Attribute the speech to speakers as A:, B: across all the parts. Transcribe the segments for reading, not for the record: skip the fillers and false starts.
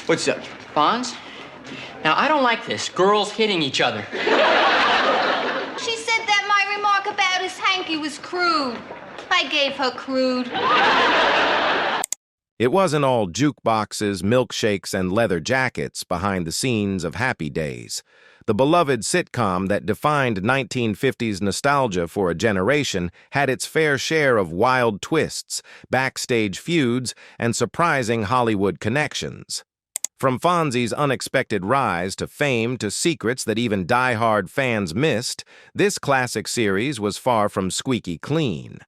A: What's up?
B: Fonz? Now, I don't like this. Girls hitting each other.
C: She said that my remark about his hanky was crude. I gave her crude.
D: It wasn't all jukeboxes, milkshakes, and leather jackets behind the scenes of Happy Days. The beloved sitcom that defined 1950s nostalgia for a generation had its fair share of wild twists, backstage feuds, and surprising Hollywood connections. From Fonzie's unexpected rise to fame to secrets that even die-hard fans missed, this classic series was far from squeaky clean.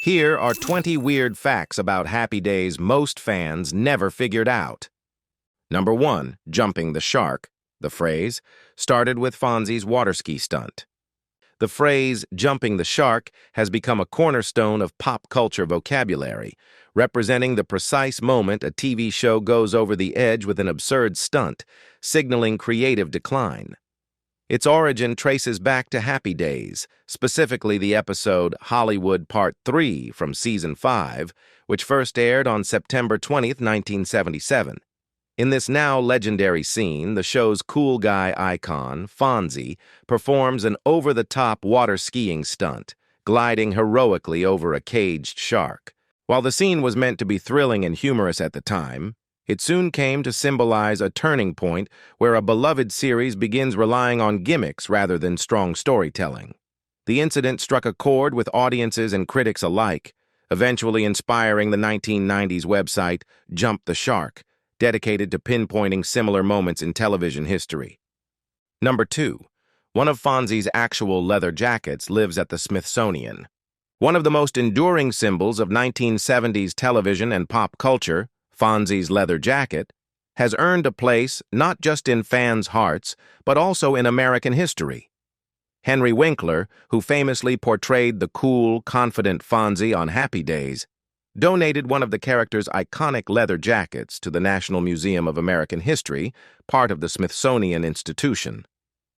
D: Here are 20 weird facts about Happy Days most fans never figured out. Number 1, jumping the shark. The phrase started with Fonzie's water ski stunt. The phrase jumping the shark has become a cornerstone of pop culture vocabulary, representing the precise moment a TV show goes over the edge with an absurd stunt, signaling creative decline. Its origin traces back to Happy Days, specifically the episode Hollywood Part 3 from Season 5, which first aired on September 20, 1977. In this now legendary scene, the show's cool guy icon, Fonzie, performs an over-the-top water skiing stunt, gliding heroically over a caged shark. While the scene was meant to be thrilling and humorous at the time, it soon came to symbolize a turning point where a beloved series begins relying on gimmicks rather than strong storytelling. The incident struck a chord with audiences and critics alike, eventually inspiring the 1990s website Jump the Shark, dedicated to pinpointing similar moments in television history. Number 2. One of Fonzie's actual leather jackets lives at the Smithsonian. One of the most enduring symbols of 1970s television and pop culture, Fonzie's leather jacket, has earned a place not just in fans' hearts, but also in American history. Henry Winkler, who famously portrayed the cool, confident Fonzie on Happy Days, donated one of the character's iconic leather jackets to the National Museum of American History, part of the Smithsonian Institution.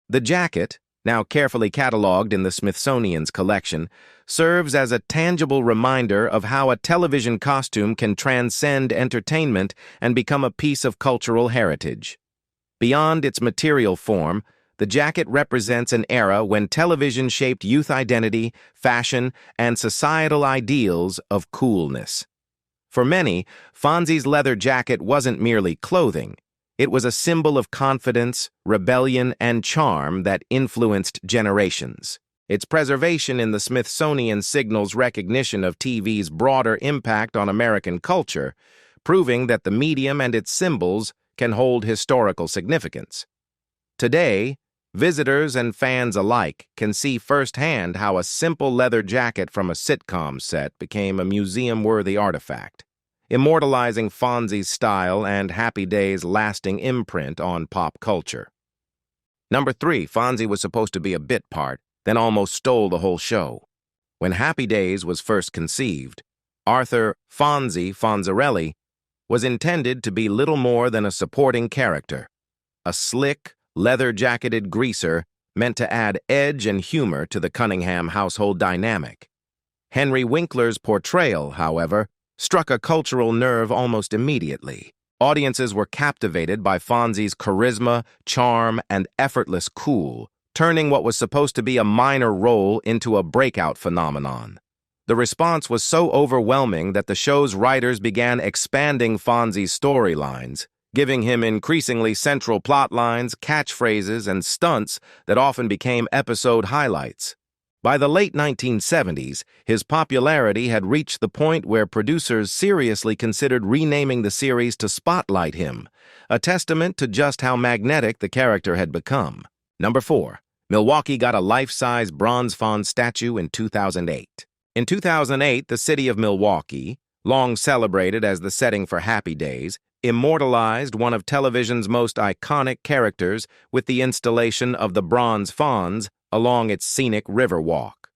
D: The jacket, now carefully cataloged in the Smithsonian's collection, serves as a tangible reminder of how a television costume can transcend entertainment and become a piece of cultural heritage. Beyond its material form, the jacket represents an era when television shaped youth identity, fashion, and societal ideals of coolness. For many, Fonzie's leather jacket wasn't merely clothing. It was a symbol of confidence, rebellion, and charm that influenced generations. Its preservation in the Smithsonian signals recognition of TV's broader impact on American culture, proving that the medium and its symbols can hold historical significance. Today, visitors and fans alike can see firsthand how a simple leather jacket from a sitcom set became a museum-worthy artifact, immortalizing Fonzie's style and Happy Days' lasting imprint on pop culture. Number 3, Fonzie was supposed to be a bit part, then almost stole the whole show. When Happy Days was first conceived, Arthur Fonzie Fonzarelli was intended to be little more than a supporting character, a slick, leather-jacketed greaser meant to add edge and humor to the Cunningham household dynamic. Henry Winkler's portrayal, however, struck a cultural nerve almost immediately. Audiences were captivated by Fonzie's charisma, charm, and effortless cool, turning what was supposed to be a minor role into a breakout phenomenon. The response was so overwhelming that the show's writers began expanding Fonzie's storylines, giving him increasingly central plot lines, catchphrases, and stunts that often became episode highlights. By the late 1970s, his popularity had reached the point where producers seriously considered renaming the series to spotlight him, a testament to just how magnetic the character had become. Number 4. Milwaukee got a life-size bronze Fonz statue in 2008. In 2008, the city of Milwaukee, long celebrated as the setting for Happy Days, immortalized one of television's most iconic characters with the installation of the bronze Fonz along its scenic river walk.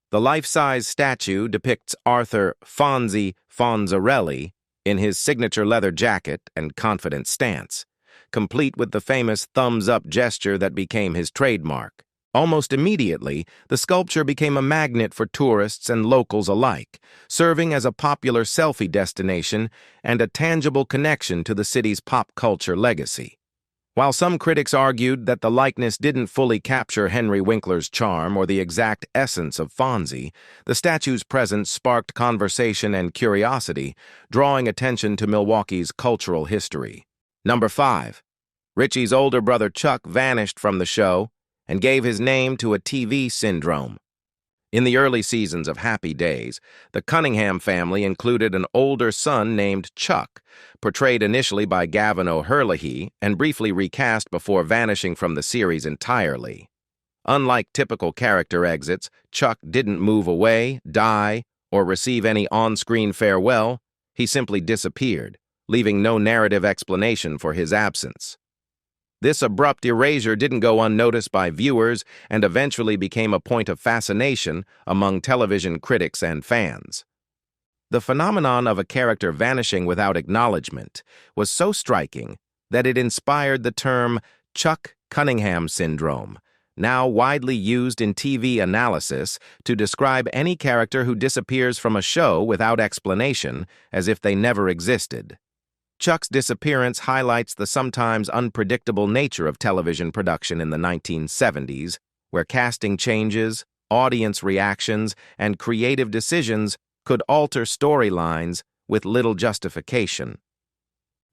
D: The life-size statue depicts Arthur Fonzie Fonzarelli in his signature leather jacket and confident stance, complete with the famous thumbs-up gesture that became his trademark. Almost immediately, the sculpture became a magnet for tourists and locals alike, serving as a popular selfie destination and a tangible connection to the city's pop culture legacy. While some critics argued that the likeness didn't fully capture Henry Winkler's charm or the exact essence of Fonzie, the statue's presence sparked conversation and curiosity, drawing attention to Milwaukee's cultural history. Number 5. Richie's older brother Chuck vanished from the show and gave his name to a TV syndrome. In the early seasons of Happy Days, the Cunningham family included an older son named Chuck, portrayed initially by Gavin O'Herlihy and briefly recast before vanishing from the series entirely. Unlike typical character exits, Chuck didn't move away, die, or receive any on-screen farewell. He simply disappeared, leaving no narrative explanation for his absence. This abrupt erasure didn't go unnoticed by viewers and eventually became a point of fascination among television critics and fans. The phenomenon of a character vanishing without acknowledgement was so striking that it inspired the term Chuck Cunningham syndrome, now widely used in TV analysis to describe any character who disappears from a show without explanation, as if they never existed. Chuck's disappearance highlights the sometimes unpredictable nature of television production in the 1970s, where casting changes, audience reactions, and creative decisions could alter storylines with little justification.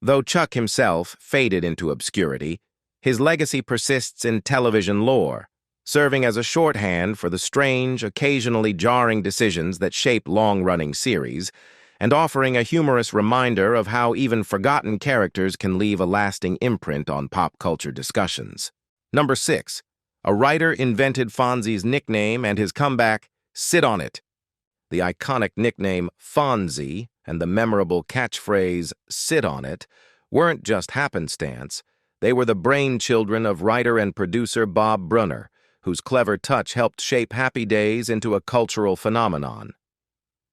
D: Though Chuck himself faded into obscurity, his legacy persists in television lore, serving as a shorthand for the strange, occasionally jarring decisions that shape long-running series, and offering a humorous reminder of how even forgotten characters can leave a lasting imprint on pop culture discussions. Number 6. A writer invented Fonzie's nickname and his comeback, "Sit on it." The iconic nickname Fonzie and the memorable catchphrase, "Sit on it," weren't just happenstance. They were the brainchildren of writer and producer Bob Brunner, whose clever touch helped shape Happy Days into a cultural phenomenon.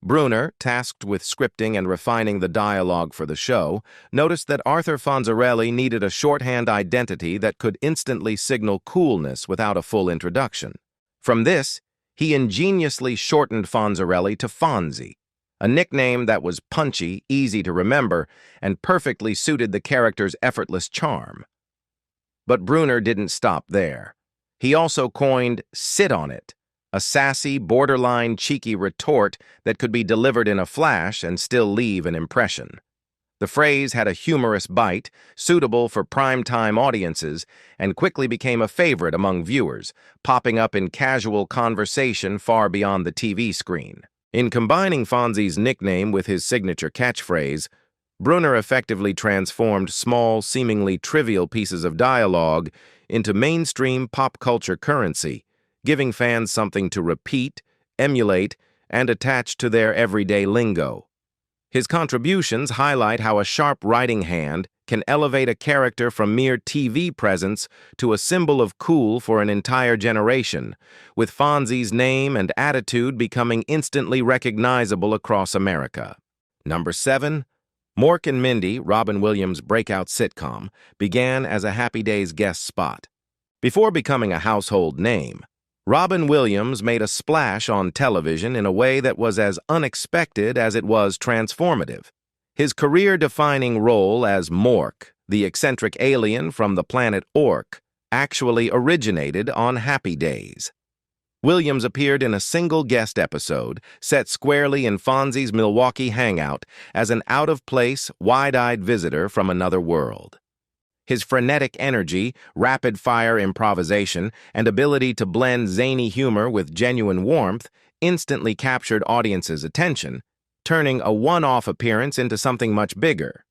D: Brunner, tasked with scripting and refining the dialogue for the show, noticed that Arthur Fonzarelli needed a shorthand identity that could instantly signal coolness without a full introduction. From this, he ingeniously shortened Fonzarelli to Fonzie, a nickname that was punchy, easy to remember, and perfectly suited the character's effortless charm. But Brunner didn't stop there. He also coined "Sit on it," a sassy, borderline cheeky retort that could be delivered in a flash and still leave an impression. The phrase had a humorous bite, suitable for prime-time audiences, and quickly became a favorite among viewers, popping up in casual conversation far beyond the TV screen. In combining Fonzie's nickname with his signature catchphrase, Brunner effectively transformed small, seemingly trivial pieces of dialogue into mainstream pop culture currency, giving fans something to repeat, emulate, and attach to their everyday lingo. His contributions highlight how a sharp writing hand can elevate a character from mere TV presence to a symbol of cool for an entire generation, with Fonzie's name and attitude becoming instantly recognizable across America. Number 7. Mork and Mindy, Robin Williams' breakout sitcom, began as a Happy Days guest spot. Before becoming a household name, Robin Williams made a splash on television in a way that was as unexpected as it was transformative. His career-defining role as Mork, the eccentric alien from the planet Ork, actually originated on Happy Days. Williams appeared in a single guest episode, set squarely in Fonzie's Milwaukee hangout as an out-of-place, wide-eyed visitor from another world. His frenetic energy, rapid-fire improvisation, and ability to blend zany humor with genuine warmth instantly captured audiences' attention, turning a one-off appearance into something much bigger.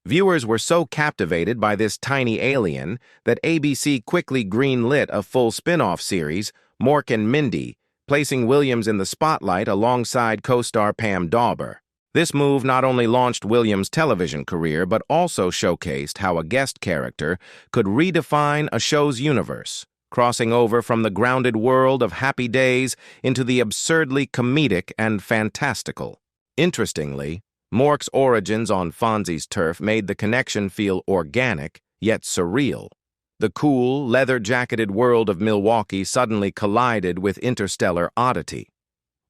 D: Viewers were so captivated by this tiny alien that ABC quickly greenlit a full spin-off series, Mork and Mindy, placing Williams in the spotlight alongside co-star Pam Dauber. This move not only launched Williams' television career, but also showcased how a guest character could redefine a show's universe, crossing over from the grounded world of Happy Days into the absurdly comedic and fantastical. Interestingly, Mork's origins on Fonzie's turf made the connection feel organic, yet surreal. The cool, leather-jacketed world of Milwaukee suddenly collided with interstellar oddity.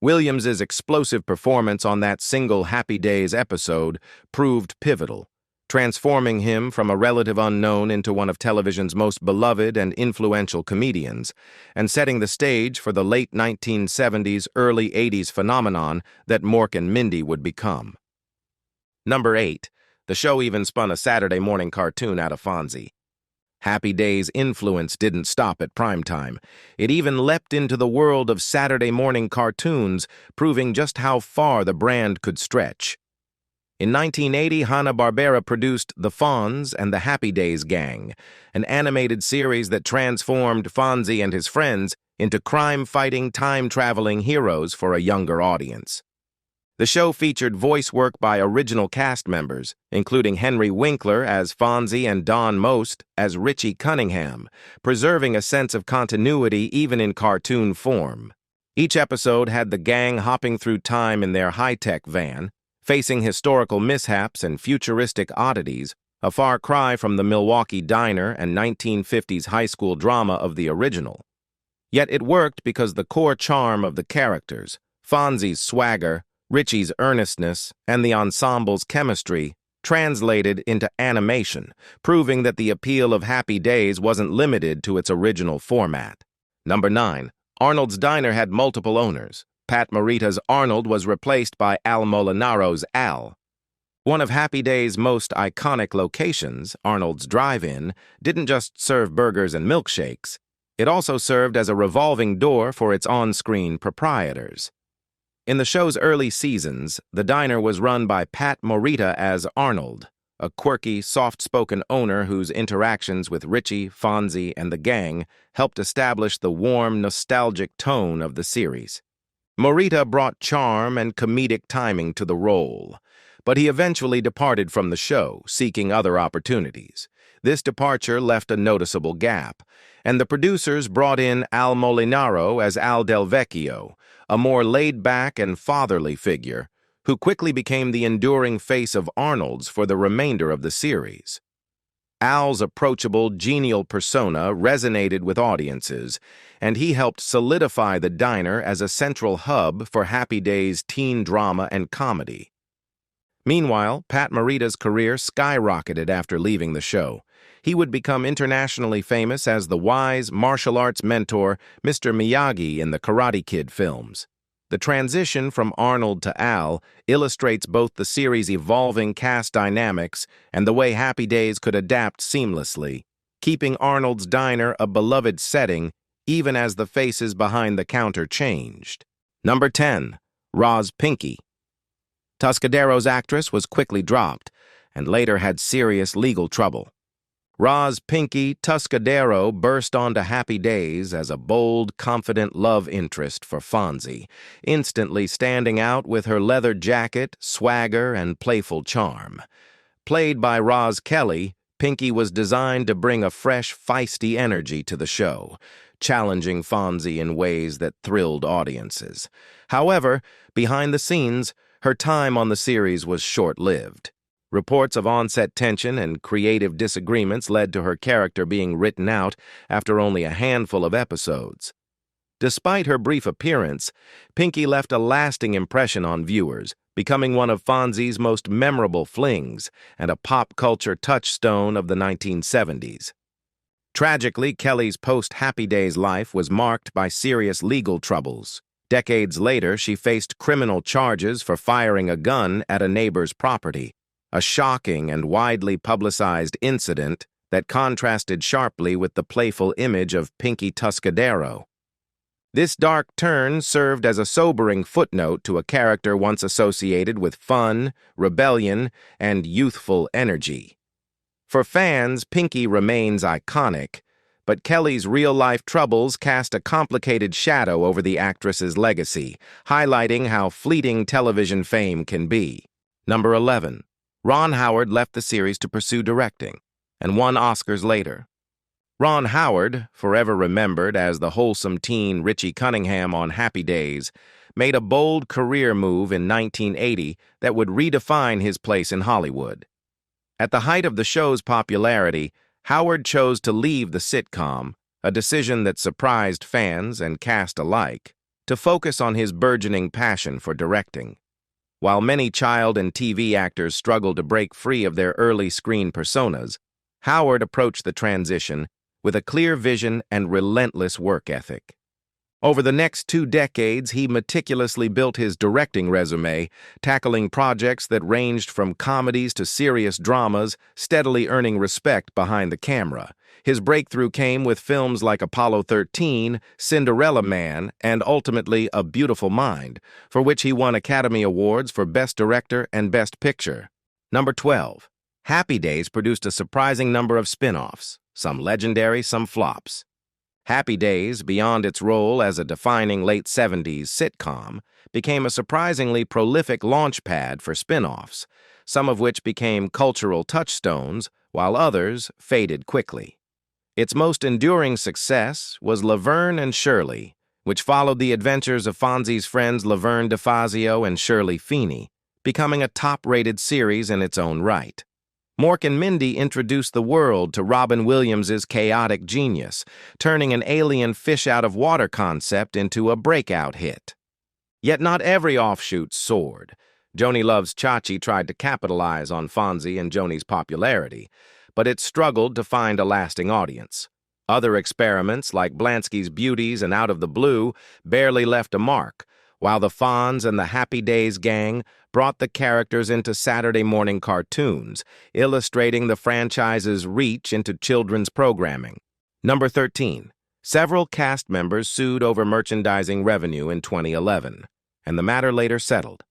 D: Williams's explosive performance on that single Happy Days episode proved pivotal, transforming him from a relative unknown into one of television's most beloved and influential comedians, and setting the stage for the late 1970s, early 80s phenomenon that Mork and Mindy would become. Number 8. The show even spun a Saturday morning cartoon out of Fonzie. Happy Days' influence didn't stop at primetime. It even leapt into the world of Saturday morning cartoons, proving just how far the brand could stretch. In 1980, Hanna-Barbera produced The Fonz and the Happy Days Gang, an animated series that transformed Fonzie and his friends into crime-fighting, time-traveling heroes for a younger audience. The show featured voice work by original cast members, including Henry Winkler as Fonzie and Don Most as Richie Cunningham, preserving a sense of continuity even in cartoon form. Each episode had the gang hopping through time in their high-tech van, facing historical mishaps and futuristic oddities, a far cry from the Milwaukee diner and 1950s high school drama of the original. Yet it worked because the core charm of the characters, Fonzie's swagger, Richie's earnestness, and the ensemble's chemistry translated into animation, proving that the appeal of Happy Days wasn't limited to its original format. Number 9. Arnold's Diner had multiple owners. Pat Morita's Arnold was replaced by Al Molinaro's Al. One of Happy Days' most iconic locations, Arnold's Drive-In, didn't just serve burgers and milkshakes. It also served as a revolving door for its on-screen proprietors. In the show's early seasons, the diner was run by Pat Morita as Arnold, a quirky, soft-spoken owner whose interactions with Richie, Fonzie, and the gang helped establish the warm, nostalgic tone of the series. Morita brought charm and comedic timing to the role, but he eventually departed from the show, seeking other opportunities. This departure left a noticeable gap, and the producers brought in Al Molinaro as Al Del Vecchio, a more laid-back and fatherly figure, who quickly became the enduring face of Arnold's for the remainder of the series. Al's approachable, genial persona resonated with audiences, and he helped solidify the diner as a central hub for Happy Days' teen drama and comedy. Meanwhile, Pat Morita's career skyrocketed after leaving the show. He would become internationally famous as the wise martial arts mentor Mr. Miyagi in the Karate Kid films. The transition from Arnold to Al illustrates both the series' evolving cast dynamics and the way Happy Days could adapt seamlessly, keeping Arnold's Diner a beloved setting even as the faces behind the counter changed. Number 10. Roz Pinky. Tuscadero's actress was quickly dropped and later had serious legal trouble. Roz Pinky Tuscadero burst onto Happy Days as a bold, confident love interest for Fonzie, instantly standing out with her leather jacket, swagger, and playful charm. Played by Roz Kelly, Pinky was designed to bring a fresh, feisty energy to the show, challenging Fonzie in ways that thrilled audiences. However, behind the scenes, her time on the series was short-lived. Reports of on-set tension and creative disagreements led to her character being written out after only a handful of episodes. Despite her brief appearance, Pinky left a lasting impression on viewers, becoming one of Fonzie's most memorable flings and a pop culture touchstone of the 1970s. Tragically, Kelly's post-Happy Days life was marked by serious legal troubles. Decades later, she faced criminal charges for firing a gun at a neighbor's property, a shocking and widely publicized incident that contrasted sharply with the playful image of Pinky Tuscadero. This dark turn served as a sobering footnote to a character once associated with fun, rebellion, and youthful energy. For fans, Pinky remains iconic, but Kelly's real-life troubles cast a complicated shadow over the actress's legacy, highlighting how fleeting television fame can be. Number 11. Ron Howard left the series to pursue directing, and won Oscars later. Ron Howard, forever remembered as the wholesome teen Richie Cunningham on Happy Days, made a bold career move in 1980 that would redefine his place in Hollywood. At the height of the show's popularity, Howard chose to leave the sitcom, a decision that surprised fans and cast alike, to focus on his burgeoning passion for directing. While many child and TV actors struggled to break free of their early screen personas, Howard approached the transition with a clear vision and relentless work ethic. Over the next 2 decades, he meticulously built his directing resume, tackling projects that ranged from comedies to serious dramas, steadily earning respect behind the camera. His breakthrough came with films like Apollo 13, Cinderella Man, and ultimately A Beautiful Mind, for which he won Academy Awards for Best Director and Best Picture. Number 12. Happy Days produced a surprising number of spin-offs, some legendary, some flops. Happy Days, beyond its role as a defining late 70s sitcom, became a surprisingly prolific launchpad for spin-offs, some of which became cultural touchstones, while others faded quickly. Its most enduring success was Laverne and Shirley, which followed the adventures of Fonzie's friends Laverne DeFazio and Shirley Feeney, becoming a top-rated series in its own right. Mork and Mindy introduced the world to Robin Williams' chaotic genius, turning an alien fish-out-of-water concept into a breakout hit. Yet not every offshoot soared. Joni Loves Chachi tried to capitalize on Fonzie and Joni's popularity, but it struggled to find a lasting audience. Other experiments, like Blansky's Beauties and Out of the Blue, barely left a mark, while the Fonz and the Happy Days gang brought the characters into Saturday morning cartoons, illustrating the franchise's reach into children's programming. Number 13. Several cast members sued over merchandising revenue in 2011, and the matter later settled.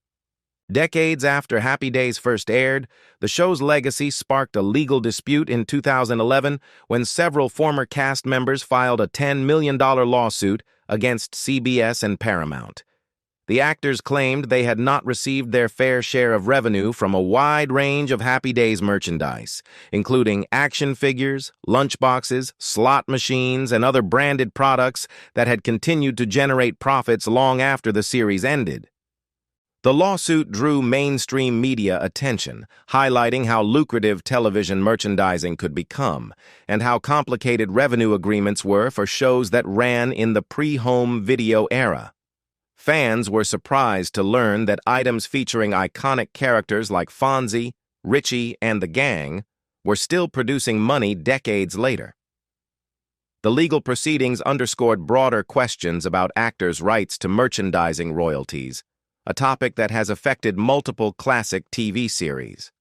D: Decades after Happy Days first aired, the show's legacy sparked a legal dispute in 2011 when several former cast members filed a $10 million lawsuit against CBS and Paramount. The actors claimed they had not received their fair share of revenue from a wide range of Happy Days merchandise, including action figures, lunchboxes, slot machines, and other branded products that had continued to generate profits long after the series ended. The lawsuit drew mainstream media attention, highlighting how lucrative television merchandising could become, and how complicated revenue agreements were for shows that ran in the pre-home video era. Fans were surprised to learn that items featuring iconic characters like Fonzie, Richie, and the gang were still producing money decades later. The legal proceedings underscored broader questions about actors' rights to merchandising royalties, a topic that has affected multiple classic TV series.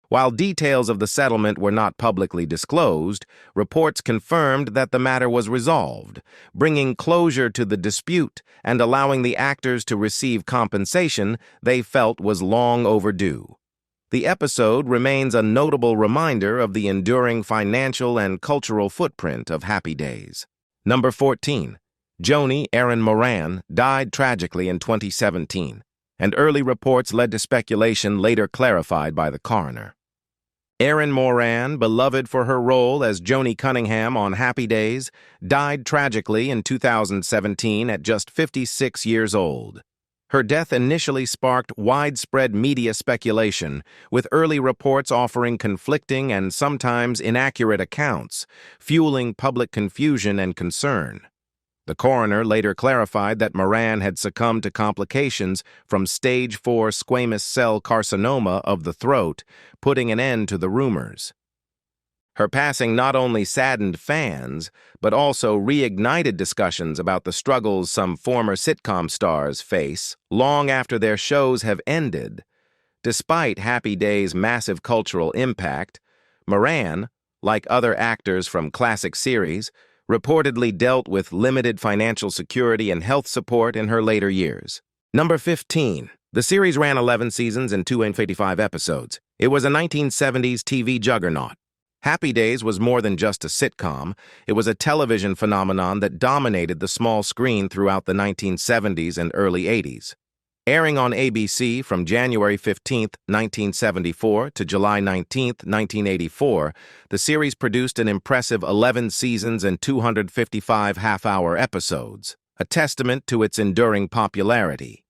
D: While details of the settlement were not publicly disclosed, reports confirmed that the matter was resolved, bringing closure to the dispute and allowing the actors to receive compensation they felt was long overdue. The episode remains a notable reminder of the enduring financial and cultural footprint of Happy Days. Number 14. Joni Erin Moran died tragically in 2017, and early reports led to speculation later clarified by the coroner. Erin Moran, beloved for her role as Joni Cunningham on Happy Days, died tragically in 2017 at just 56 years old. Her death initially sparked widespread media speculation, with early reports offering conflicting and sometimes inaccurate accounts, fueling public confusion and concern. The coroner later clarified that Moran had succumbed to complications from stage 4 squamous cell carcinoma of the throat, putting an end to the rumors. Her passing not only saddened fans, but also reignited discussions about the struggles some former sitcom stars face long after their shows have ended. Despite Happy Days' massive cultural impact, Moran, like other actors from classic series, reportedly dealt with limited financial security and health support in her later years. Number 15. The series ran 11 seasons and 285 episodes. It was a 1970s TV juggernaut. Happy Days was more than just a sitcom. It was a television phenomenon that dominated the small screen throughout the 1970s and early 80s. Airing on ABC from January 15, 1974 to July 19, 1984, the series produced an impressive 11 seasons and 255 half-hour episodes, a testament to its enduring popularity.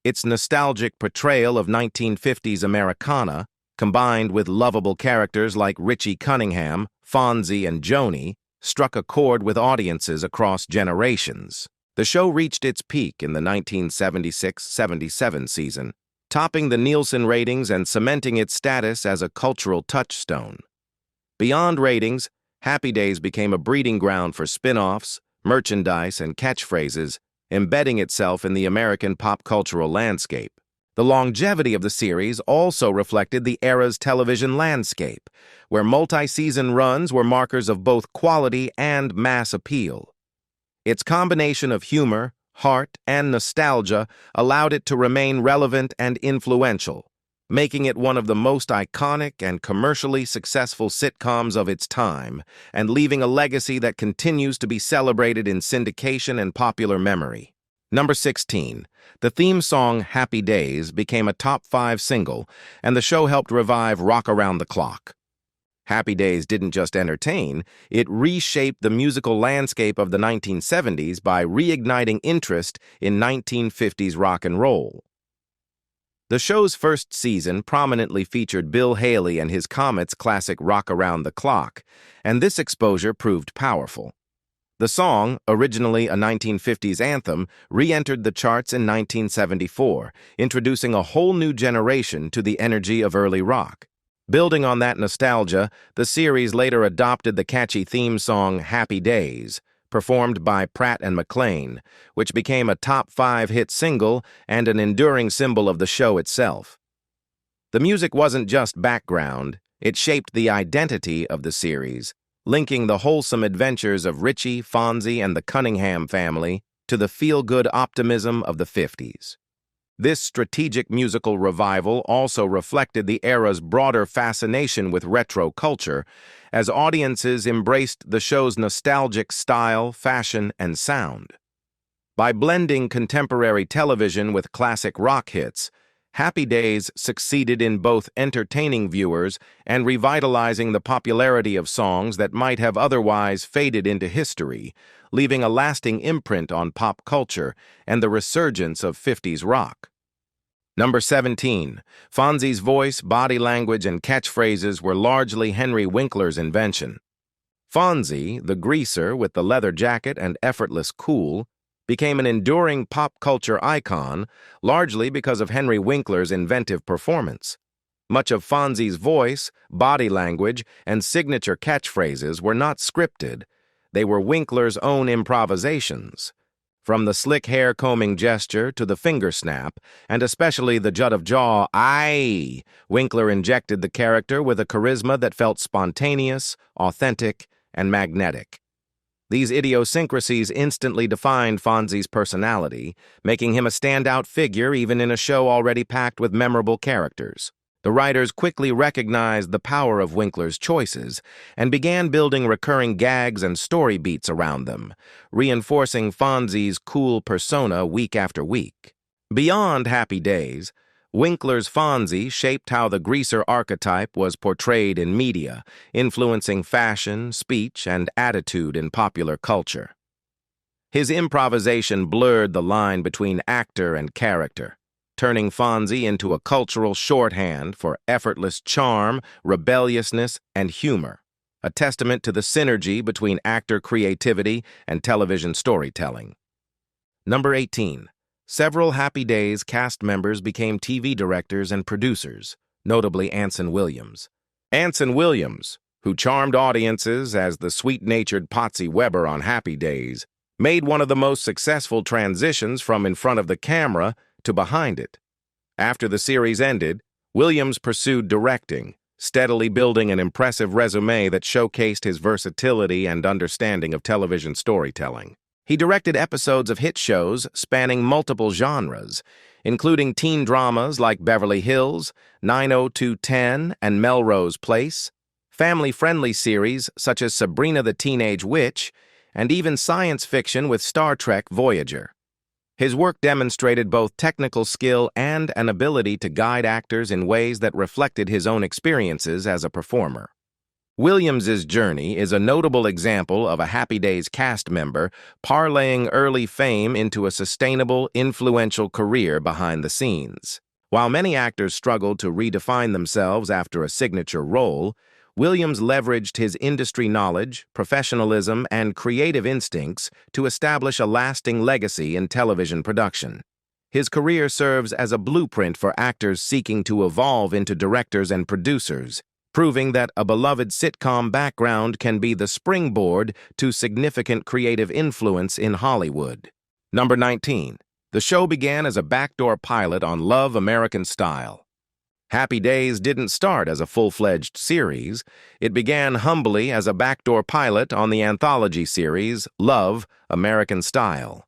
D: Its nostalgic portrayal of 1950s Americana, combined with lovable characters like Richie Cunningham, Fonzie, and Joni, struck a chord with audiences across generations. The show reached its peak in the 1976-77 season, topping the Nielsen ratings and cementing its status as a cultural touchstone. Beyond ratings, Happy Days became a breeding ground for spin-offs, merchandise, and catchphrases, embedding itself in the American pop cultural landscape. The longevity of the series also reflected the era's television landscape, where multi-season runs were markers of both quality and mass appeal. Its combination of humor, heart, and nostalgia allowed it to remain relevant and influential, making it one of the most iconic and commercially successful sitcoms of its time, and leaving a legacy that continues to be celebrated in syndication and popular memory. Number 16. The theme song Happy Days became a top 5 single, and the show helped revive Rock Around the Clock. Happy Days didn't just entertain, it reshaped the musical landscape of the 1970s by reigniting interest in 1950s rock and roll. The show's first season prominently featured Bill Haley and his Comets' classic Rock Around the Clock, and this exposure proved powerful. The song, originally a 1950s anthem, re-entered the charts in 1974, introducing a whole new generation to the energy of early rock. Building on that nostalgia, the series later adopted the catchy theme song Happy Days, performed by Pratt and McLean, which became a top 5 hit single and an enduring symbol of the show itself. The music wasn't just background, it shaped the identity of the series, linking the wholesome adventures of Richie, Fonzie, and the Cunningham family to the feel-good optimism of the 50s. This strategic musical revival also reflected the era's broader fascination with retro culture, as audiences embraced the show's nostalgic style, fashion, and sound. By blending contemporary television with classic rock hits, Happy Days succeeded in both entertaining viewers and revitalizing the popularity of songs that might have otherwise faded into history, leaving a lasting imprint on pop culture and the resurgence of 50s rock. Number 17. Fonzie's voice, body language, and catchphrases were largely Henry Winkler's invention. Fonzie, the greaser with the leather jacket and effortless cool, became an enduring pop culture icon, largely because of Henry Winkler's inventive performance. Much of Fonzie's voice, body language, and signature catchphrases were not scripted. They were Winkler's own improvisations. From the slick hair combing gesture to the finger snap, and especially the jut of jaw, aye, Winkler injected the character with a charisma that felt spontaneous, authentic, and magnetic. These idiosyncrasies instantly defined Fonzie's personality, making him a standout figure even in a show already packed with memorable characters. The writers quickly recognized the power of Winkler's choices and began building recurring gags and story beats around them, reinforcing Fonzie's cool persona week after week. Beyond Happy Days, Winkler's Fonzie shaped how the greaser archetype was portrayed in media, influencing fashion, speech, and attitude in popular culture. His improvisation blurred the line between actor and character, turning Fonzie into a cultural shorthand for effortless charm, rebelliousness, and humor, a testament to the synergy between actor creativity and television storytelling. Number 18. Several Happy Days cast members became TV directors and producers, notably Anson Williams. Anson Williams, who charmed audiences as the sweet-natured Patsy Weber on Happy Days, made one of the most successful transitions from in front of the camera to behind it. After the series ended, Williams pursued directing, steadily building an impressive resume that showcased his versatility and understanding of television storytelling. He directed episodes of hit shows spanning multiple genres, including teen dramas like Beverly Hills, 90210, and Melrose Place, family-friendly series such as Sabrina the Teenage Witch, and even science fiction with Star Trek Voyager. His work demonstrated both technical skill and an ability to guide actors in ways that reflected his own experiences as a performer. Williams's journey is a notable example of a Happy Days cast member parlaying early fame into a sustainable, influential career behind the scenes. While many actors struggled to redefine themselves after a signature role, Williams leveraged his industry knowledge, professionalism, and creative instincts to establish a lasting legacy in television production. His career serves as a blueprint for actors seeking to evolve into directors and producers, proving that a beloved sitcom background can be the springboard to significant creative influence in Hollywood. Number 19. The show began as a backdoor pilot on Love, American Style. Happy Days didn't start as a full-fledged series. It began humbly as a backdoor pilot on the anthology series Love, American Style.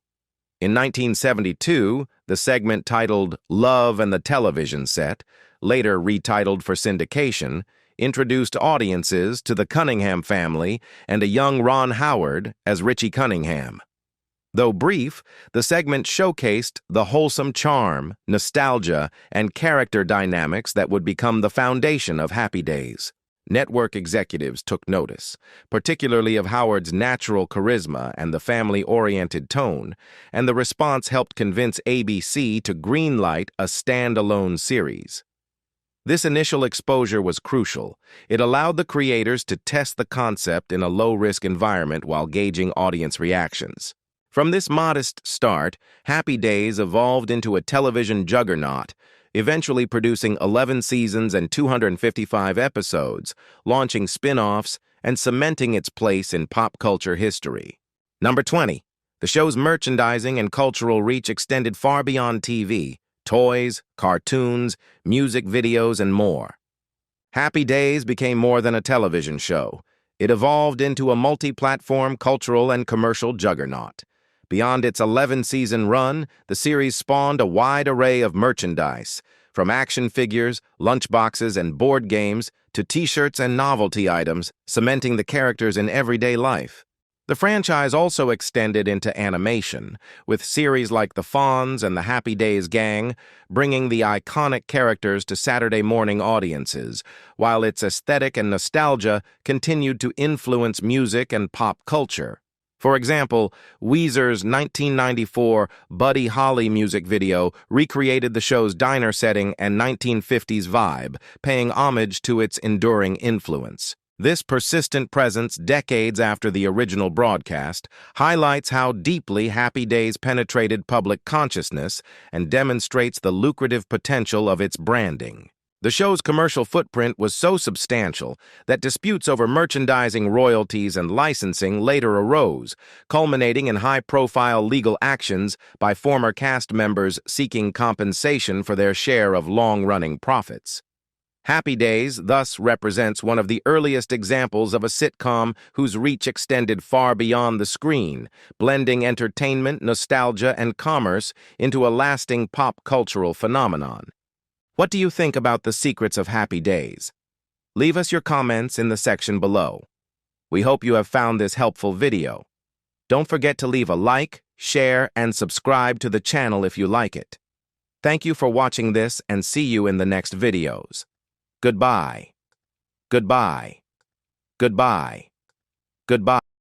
D: In 1972, the segment titled Love and the Television Set, later retitled for syndication, introduced audiences to the Cunningham family and a young Ron Howard as Richie Cunningham. Though brief, the segment showcased the wholesome charm, nostalgia, and character dynamics that would become the foundation of Happy Days. Network executives took notice, particularly of Howard's natural charisma and the family-oriented tone, and the response helped convince ABC to greenlight a standalone series. This initial exposure was crucial. It allowed the creators to test the concept in a low-risk environment while gauging audience reactions. From this modest start, Happy Days evolved into a television juggernaut, eventually producing 11 seasons and 255 episodes, launching spin-offs, and cementing its place in pop culture history. Number 20. The show's merchandising and cultural reach extended far beyond TV, toys, cartoons, music videos, and more. Happy Days became more than a television show. It evolved into a multi-platform cultural and commercial juggernaut. Beyond its 11-season run, the series spawned a wide array of merchandise, from action figures, lunchboxes, and board games to t-shirts and novelty items, cementing the characters in everyday life. The franchise also extended into animation, with series like The Fonz and the Happy Days Gang, bringing the iconic characters to Saturday morning audiences, while its aesthetic and nostalgia continued to influence music and pop culture. For example, Weezer's 1994 Buddy Holly music video recreated the show's diner setting and 1950s vibe, paying homage to its enduring influence. This persistent presence decades after the original broadcast highlights how deeply Happy Days penetrated public consciousness and demonstrates the lucrative potential of its branding. The show's commercial footprint was so substantial that disputes over merchandising, royalties, and licensing later arose, culminating in high-profile legal actions by former cast members seeking compensation for their share of long-running profits. Happy Days thus represents one of the earliest examples of a sitcom whose reach extended far beyond the screen, blending entertainment, nostalgia, and commerce into a lasting pop cultural phenomenon. What do you think about the secrets of Happy Days? Leave us your comments in the section below. We hope you have found this helpful video. Don't forget to leave a like, share, and subscribe to the channel if you like it. Thank you for watching this and see you in the next videos. Goodbye. Goodbye. Goodbye. Goodbye.